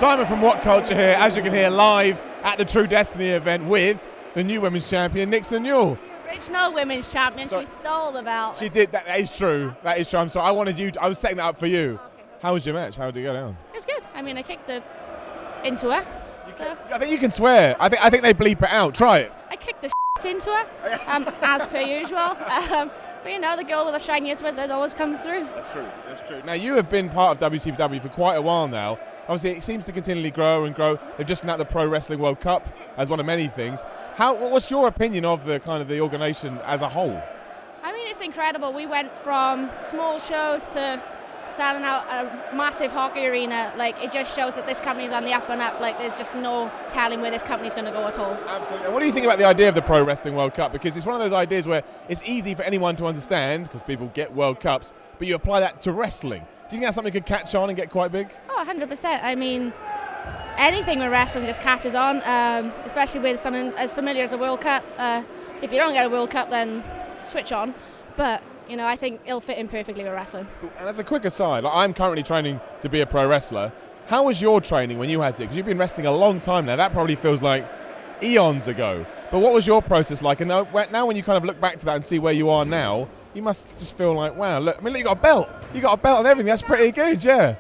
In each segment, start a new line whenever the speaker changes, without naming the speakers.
Simon from WhatCulture here, as you can hear, live at the True Destiny event with the new women's champion, Nixon Newell.
The original women's champion, she stole the belt.
She did, that is true. That is true. I'm sorry, I was setting that up for you. Okay. How was your match? How did it go down?
It was good. I mean, I kicked into her.
I think you can swear. I think they bleep it out. Try it.
I kicked the into her, as per usual. But you know, the girl with the shiniest wizard always comes through.
That's true. That's true. Now, you have been part of WCPW for quite a while now. Obviously, it seems to continually grow and grow. They've just announced the Pro Wrestling World Cup as one of many things. What's your opinion of the kind of the organisation as a whole?
I mean, it's incredible. We went from small shows to selling out a massive hockey arena. Like, it just shows that this company's on the up and up. Like, there's just no telling where this company's going to go at all. Absolutely.
And what do you think about the idea of the Pro Wrestling World Cup? Because it's one of those ideas where it's easy for anyone to understand because people get World Cups, but you apply that to wrestling. Do you think that's something that could catch on and get quite big?
Oh, 100%. I mean, anything with wrestling just catches on, especially with something as familiar as a World Cup. If you don't get a World Cup, then switch on. But you know, I think it'll fit in perfectly with wrestling.
Cool. And as a quick aside, I'm currently training to be a pro wrestler. How was your training when you had to? Because you've been wrestling a long time now. That probably feels like eons ago. But what was your process like? And now when you kind of look back to that and see where you are now, you must just feel like, wow, look, you got a belt. You got a belt and everything. That's pretty good, yeah.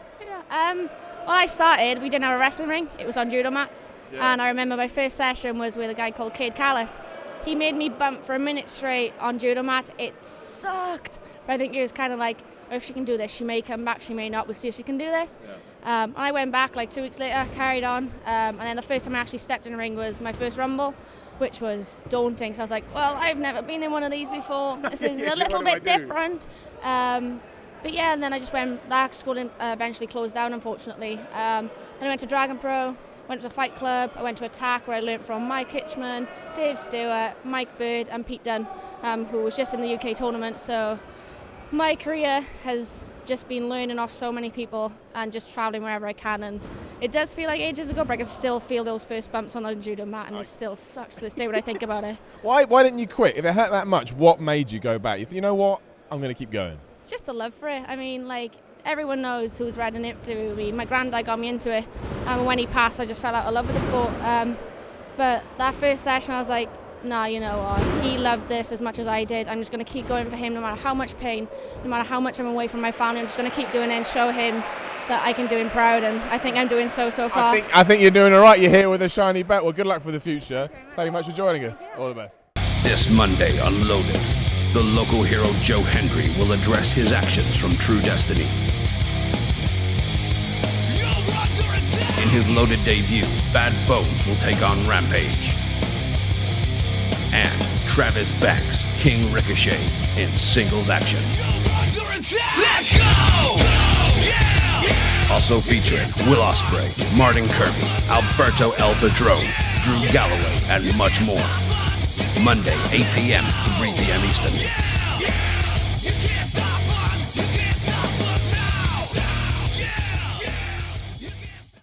When I started, we didn't have a wrestling ring. It was on judo mats. Yeah. And I remember my first session was with a guy called Cade Callis. He made me bump for a minute straight on judo mat. It sucked. But I think it was kind of like, oh, if she can do this, she may come back, she may not. We'll see if she can do this. Yeah. And I went back like 2 weeks later, carried on. And then the first time I actually stepped in the ring was my first Rumble, which was daunting. So I was like, well, I've never been in one of these before. This is a little bit different. But yeah, and then I just went, that school eventually closed down, unfortunately. Then I went to Dragon Pro. Went to the Fight Club, I went to Attack where I learnt from Mike Hitchman, Dave Stewart, Mike Bird and Pete Dunne, who was just in the UK tournament. So my career has just been learning off so many people and just travelling wherever I can. And it does feel like ages ago, but I can still feel those first bumps on the judo mat and it still sucks to this day when I think about it.
Why didn't you quit? If it hurt that much, what made you go back? You know what? I'm going to keep going.
Just the love for it. I mean, like, everyone knows who's read an interview with me. My granddad got me into it, and when he passed, I just fell out of love with the sport. But that first session, I was like, nah, you know what? He loved this as much as I did. I'm just going to keep going for him, no matter how much pain, no matter how much I'm away from my family. I'm just going to keep doing it and show him that I can do him proud, and I think I'm doing so far.
I think you're doing all right. You're here with a shiny belt. Well, good luck for the future. Thank you much for joining us. All the best.
This Monday on Loaded, the local hero Joe Hendry will address his actions from True Destiny. In his Loaded debut, Bad Bones will take on Rampage. And Travis Banks, King Ricochet, in singles action. Let's go! Yeah! Also featuring Will Ospreay, Martin Kirby, Alberto El Padrone, Drew Galloway, and much more. Monday, 8 p.m., 3 p.m. Eastern.